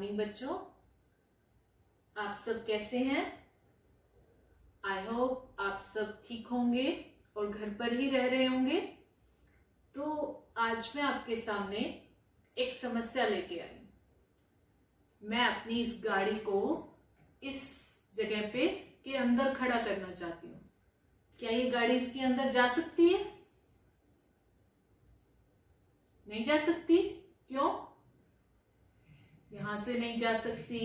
Morning बच्चों, आप सब कैसे हैं? आई होप आप सब ठीक होंगे और घर पर ही रह रहे होंगे। तो आज मैं आपके सामने एक समस्या लेके आई। मैं अपनी इस गाड़ी को इस जगह पे के अंदर खड़ा करना चाहती हूँ। क्या ये गाड़ी इसके अंदर जा सकती है? नहीं जा सकती। क्यों? यहां से नहीं जा सकती,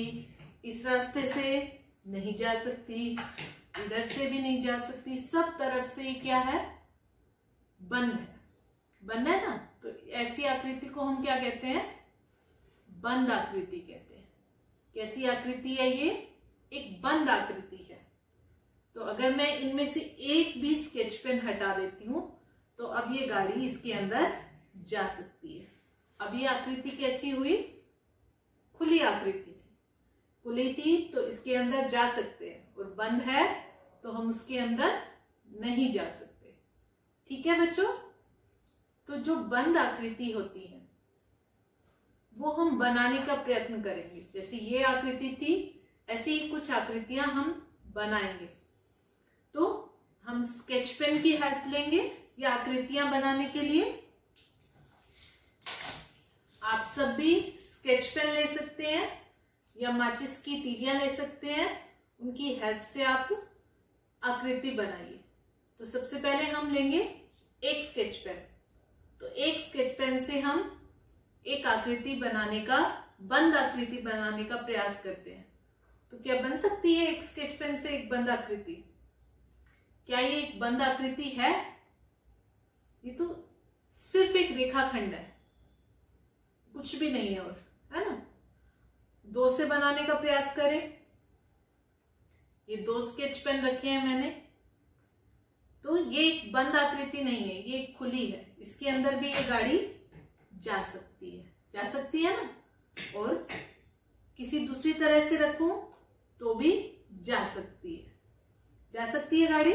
इस रास्ते से नहीं जा सकती, इधर से भी नहीं जा सकती, सब तरफ से क्या है? बंद है। बंद है ना? तो ऐसी आकृति को हम क्या कहते हैं? बंद आकृति कहते हैं। कैसी आकृति है ये? एक बंद आकृति है। तो अगर मैं इनमें से एक भी स्केच पेन हटा देती हूं तो अब ये गाड़ी इसके अंदर जा सकती है। अब ये आकृति कैसी हुई? खुली आकृति थी। खुली थी तो इसके अंदर जा सकते हैं, और बंद है तो हम उसके अंदर नहीं जा सकते। ठीक है बच्चों? तो जो बंद आकृति होती है वो हम बनाने का प्रयत्न करेंगे। जैसे ये आकृति थी, ऐसी ही कुछ आकृतियां हम बनाएंगे। तो हम स्केच पेन की हेल्प लेंगे ये आकृतियां बनाने के लिए। आप सब भी स्केच पेन ले सकते हैं या माचिस की तीलियां ले सकते हैं। उनकी हेल्प से आप आकृति बनाइए। तो सबसे पहले हम लेंगे एक स्केच पेन। तो एक स्केच पेन से हम एक आकृति बनाने का, बंद आकृति बनाने का प्रयास करते हैं। तो क्या बन सकती है एक स्केच पेन से एक बंद आकृति? क्या ये एक बंद आकृति है? ये तो सिर्फ एक रेखाखंड है, कुछ भी नहीं है, और है ना? दो से बनाने का प्रयास करें। ये दो स्केच पेन रखे हैं मैंने। तो ये एक बंद आकृति नहीं है, ये एक खुली है। इसके अंदर भी ये गाड़ी जा सकती है। जा सकती है ना? और किसी दूसरी तरह से रखूं तो भी जा सकती है। जा सकती है गाड़ी?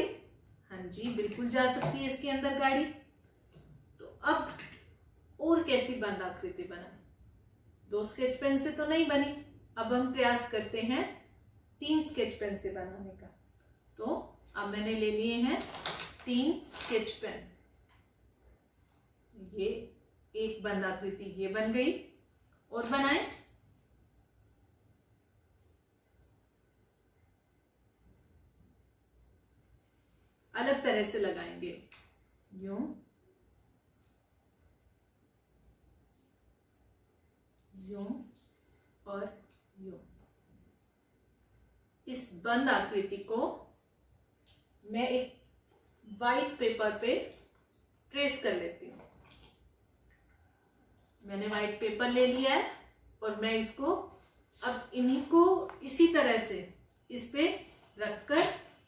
हाँ जी, बिल्कुल जा सकती है इसके अंदर गाड़ी। तो अब और कैसी बंद आकृति बनाए? दो स्केच पेन से तो नहीं बनी। अब हम प्रयास करते हैं 3 स्केच पेन से बनाने का। तो अब मैंने ले लिए हैं 3 स्केच पेन। ये एक बंद आकृति ये बन गई। और बनाए। अलग तरह से लगाएंगे, यूं, यूं और यूं। इस बंद आकृति को मैं एक वाइट पेपर पे ट्रेस कर लेती हूं। मैंने वाइट पेपर ले लिया है और मैं इसको अब इन्हीं को इसी तरह से इस पे रखकर,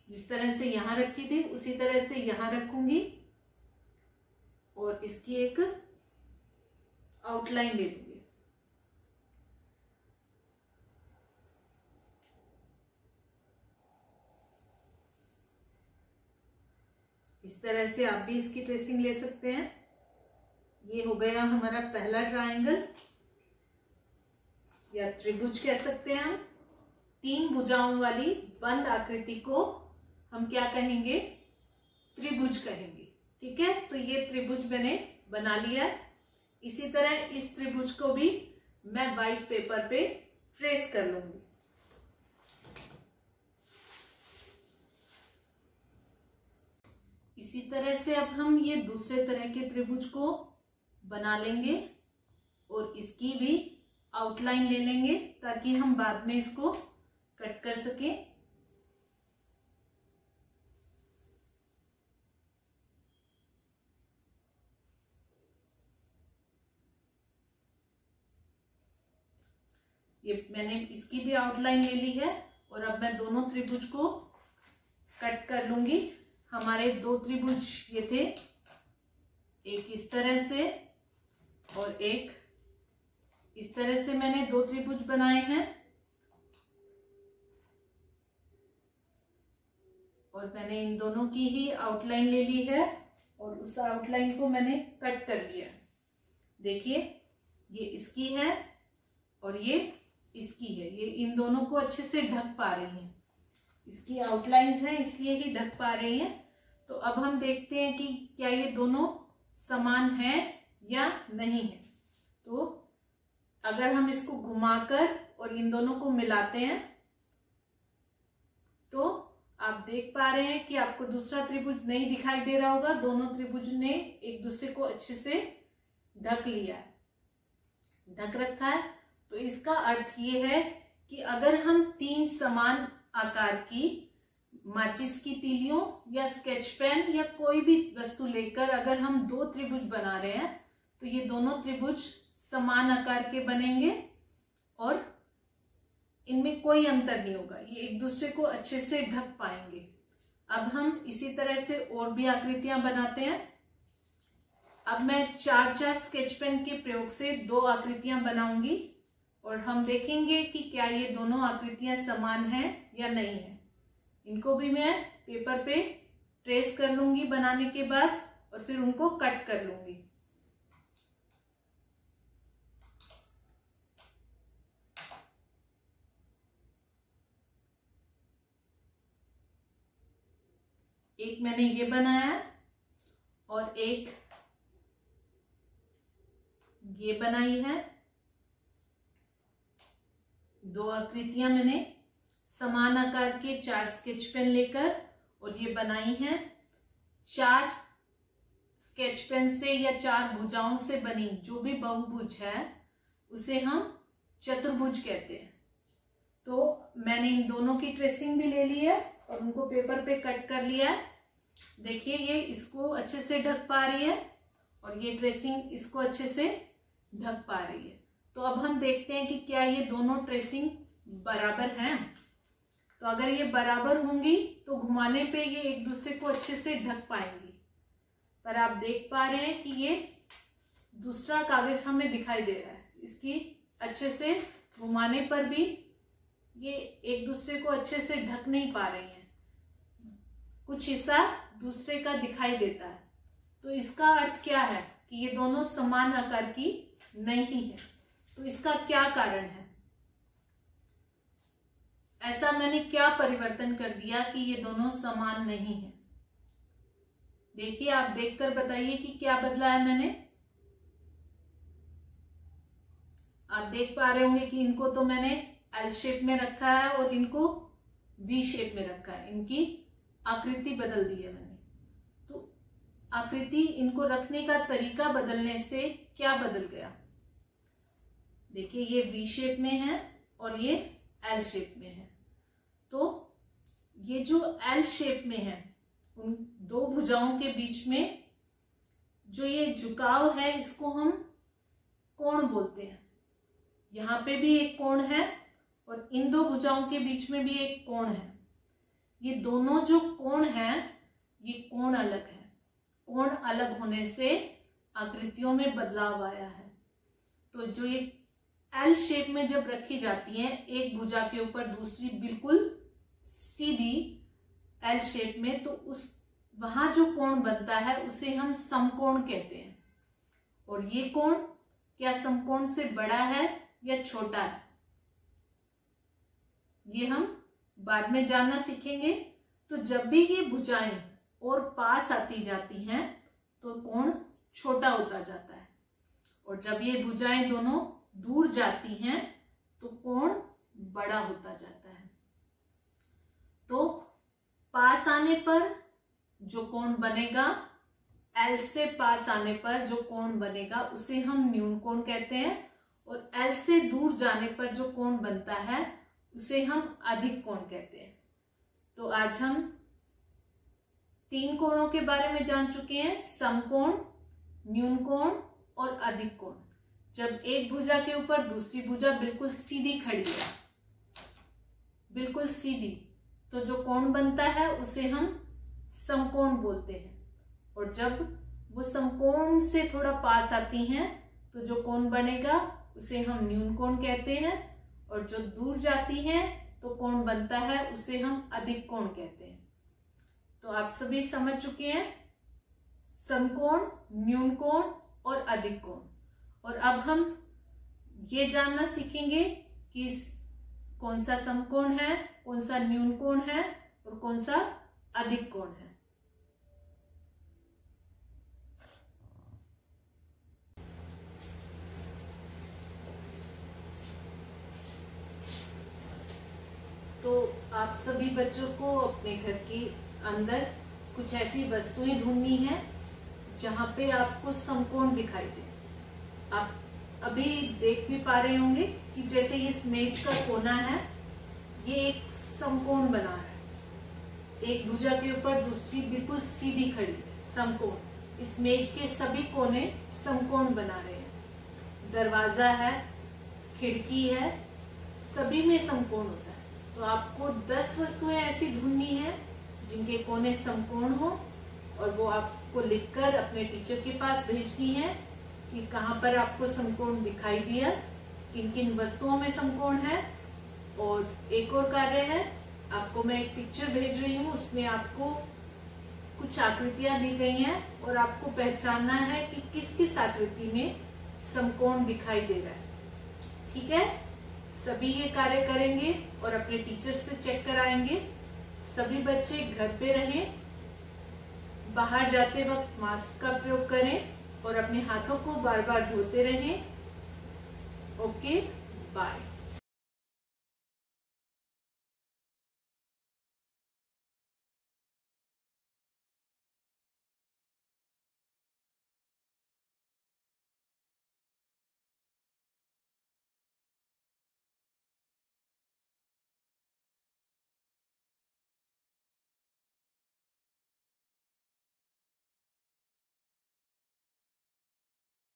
जिस तरह से यहां रखी थी उसी तरह से यहां रखूंगी और इसकी एक आउटलाइन ले लूंगी। इस तरह से आप भी इसकी ट्रेसिंग ले सकते हैं। ये हो गया हमारा पहला ट्रायंगल या त्रिभुज कह सकते हैं हम। 3 भुजाओं वाली बंद आकृति को हम क्या कहेंगे? त्रिभुज कहेंगे। ठीक है? तो ये त्रिभुज मैंने बना लिया है। इसी तरह इस त्रिभुज को भी मैं वाइट पेपर पे ट्रेस कर लूंगी। इसी तरह से अब हम ये दूसरे तरह के त्रिभुज को बना लेंगे और इसकी भी आउटलाइन ले लेंगे ताकि हम बाद में इसको कट कर सकें। ये मैंने इसकी भी आउटलाइन ले ली है और अब मैं दोनों त्रिभुज को कट कर लूंगी। हमारे 2 त्रिभुज ये थे, एक इस तरह से और एक इस तरह से। मैंने 2 त्रिभुज बनाए हैं और मैंने इन दोनों की ही आउटलाइन ले ली है और उस आउटलाइन को मैंने कट कर लिया। देखिए, ये इसकी है और ये इसकी है, ये इन दोनों को अच्छे से ढक पा रही हैं, इसकी आउटलाइंस हैं इसलिए ही ढक पा रही हैं। तो अब हम देखते हैं कि क्या ये दोनों समान है या नहीं है। तो अगर हम इसको घुमाकर और इन दोनों को मिलाते हैं तो आप देख पा रहे हैं कि आपको दूसरा त्रिभुज नहीं दिखाई दे रहा होगा, दोनों त्रिभुज ने एक दूसरे को अच्छे से ढक लिया है, ढक रखा है। तो इसका अर्थ ये है कि अगर हम 3 समान आकार की माचिस की तीलियों या स्केच पेन या कोई भी वस्तु लेकर अगर हम 2 त्रिभुज बना रहे हैं तो ये दोनों त्रिभुज समान आकार के बनेंगे और इनमें कोई अंतर नहीं होगा, ये एक दूसरे को अच्छे से ढक पाएंगे। अब हम इसी तरह से और भी आकृतियां बनाते हैं। अब मैं 4-4 स्केच पेन के प्रयोग से 2 आकृतियां बनाऊंगी और हम देखेंगे कि क्या ये दोनों आकृतियां समान हैं या नहीं है। इनको भी मैं पेपर पे ट्रेस कर लूंगी बनाने के बाद और फिर उनको कट कर लूंगी। एक मैंने ये बनाया है और एक ये बनाई है। 2 आकृतियां मैंने समान आकार के 4 स्केच पेन लेकर और ये बनाई हैं। 4 स्केच पेन से या 4 भुजाओं से बनी जो भी बहुभुज है उसे हम चतुर्भुज कहते हैं। तो मैंने इन दोनों की ट्रेसिंग भी ले ली है और उनको पेपर पे कट कर लिया है। देखिए ये इसको अच्छे से ढक पा रही है और ये ट्रेसिंग इसको अच्छे से ढक पा रही है। तो अब हम देखते हैं कि क्या ये दोनों ट्रेसिंग बराबर हैं। तो अगर ये बराबर होंगी तो घुमाने पे ये एक दूसरे को अच्छे से ढक पाएंगी। पर आप देख पा रहे हैं कि ये दूसरा कागज हमें दिखाई दे रहा है, इसकी अच्छे से घुमाने पर भी ये एक दूसरे को अच्छे से ढक नहीं पा रही हैं, कुछ हिस्सा दूसरे का दिखाई देता है। तो इसका अर्थ क्या है कि ये दोनों समान आकार की नहीं है। तो इसका क्या कारण है, ऐसा मैंने क्या परिवर्तन कर दिया कि ये दोनों समान नहीं है। देखिए आप देखकर बताइए कि क्या बदला है मैंने। आप देख पा रहे होंगे कि इनको तो मैंने एल शेप में रखा है और इनको वी शेप में रखा है, इनकी आकृति बदल दी है मैंने। तो आकृति इनको रखने का तरीका बदलने से क्या बदल गया, देखिए ये वी शेप में है और ये एल शेप में है। तो ये जो एल शेप में है उन 2 भुजाओं के बीच में जो ये झुकाव है इसको हम कोण बोलते हैं। यहां पे भी एक कोण है और इन 2 भुजाओं के बीच में भी एक कोण है। ये दोनों जो कोण हैं ये कोण अलग है। कोण अलग होने से आकृतियों में बदलाव आया है। तो जो ये एल शेप में जब रखी जाती है एक भुजा के ऊपर दूसरी बिल्कुल सीधी एल शेप में, तो उस वहां जो कोण बनता है उसे हम समकोण कहते हैं। और ये कोण क्या समकोण से बड़ा है या छोटा है ये हम बाद में जानना सीखेंगे। तो जब भी ये भुजाएं और पास आती जाती हैं तो कोण छोटा होता जाता है और जब ये भुजाएं दोनों दूर जाती हैं तो कोण बड़ा होता जाता है। तो पास आने पर जो कोण बनेगा, एल से पास आने पर जो कोण बनेगा उसे हम न्यून कोण कहते हैं और एल से दूर जाने पर जो कोण बनता है उसे हम अधिक कोण कहते हैं। तो आज हम 3 कोणों के बारे में जान चुके हैं, समकोण, न्यून कोण और अधिक कोण। जब एक भुजा के ऊपर दूसरी भुजा बिल्कुल सीधी खड़ी है, बिल्कुल सीधी, तो जो कोण बनता है उसे हम समकोण बोलते हैं। और जब वो समकोण से थोड़ा पास आती हैं तो जो कोण बनेगा उसे हम न्यून कोण कहते हैं और जो दूर जाती हैं तो कोण बनता है उसे हम अधिक कोण कहते हैं। तो आप सभी समझ चुके हैं समकोण, न्यून कोण और अधिक कोण। और अब हम ये जानना सीखेंगे कि कौन सा समकोण है, कौन सा न्यून कोण है और कौन सा अधिक कोण है। तो आप सभी बच्चों को अपने घर के अंदर कुछ ऐसी वस्तुएं ढूंढनी है जहां पे आपको समकोण दिखाई दे। आप अभी देख भी पा रहे होंगे कि जैसे इस मेज का कोना है, ये एक समकोण बना है, एक भुजा के ऊपर दूसरी बिल्कुल सीधी खड़ी है, समकोण। इस मेज के सभी कोने समकोण बना रहे हैं। दरवाजा है, खिड़की है, सभी में समकोण होता है। तो आपको 10 वस्तुएं ऐसी ढूंढनी है जिनके कोने समकोण हो और वो आपको लिखकर अपने टीचर के पास भेजनी है कि कहाँ पर आपको समकोण दिखाई दिया, किन किन वस्तुओं में समकोण है। और एक और कार्य है, आपको मैं एक पिक्चर भेज रही हूँ, उसमें आपको कुछ आकृतियां दी गई हैं और आपको पहचानना है कि किस किस आकृति में समकोण दिखाई दे रहा है। ठीक है, सभी ये कार्य करेंगे और अपने टीचर से चेक कराएंगे। सभी बच्चे घर पे रहें, बाहर जाते वक्त मास्क का प्रयोग करें और अपने हाथों को बार बार धोते रहें। Okay, bye.